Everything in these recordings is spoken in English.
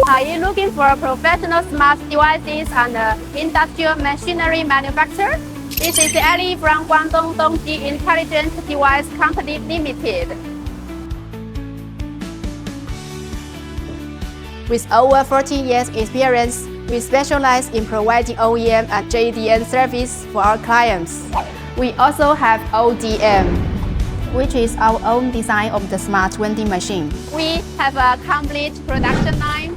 Are you looking for professional smart devices and industrial machinery manufacturer? This is Ali from Guangdong Dongji Intelligent Device Company Limited. With over 14 years experience, we specialize in providing OEM and JDM service for our clients. We also have ODM, which is our own design of the smart vending machine. We have a complete production line,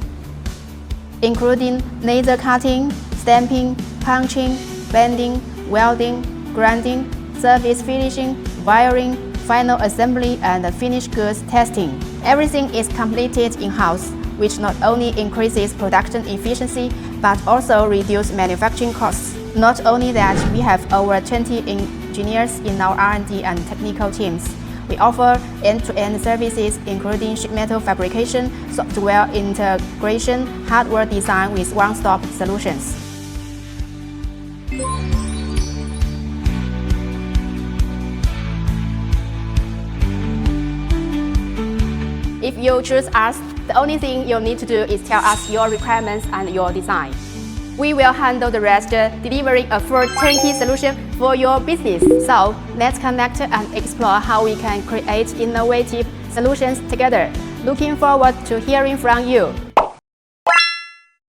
including laser cutting, stamping, punching, bending, welding, grinding, surface finishing, wiring, final assembly, and finished goods testing. Everything is completed in-house, which not only increases production efficiency, but also reduces manufacturing costs. Not only that, we have over 20 engineers in our R&D and technical teams. We offer end-to-end services including sheet metal fabrication, software integration, hardware design with one-stop solutions. If you choose us, the only thing you need to do is tell us your requirements and your design. We will handle the rest, delivering a full turnkey solution for your business. So, let's connect and explore how we can create innovative solutions together. Looking forward to hearing from you.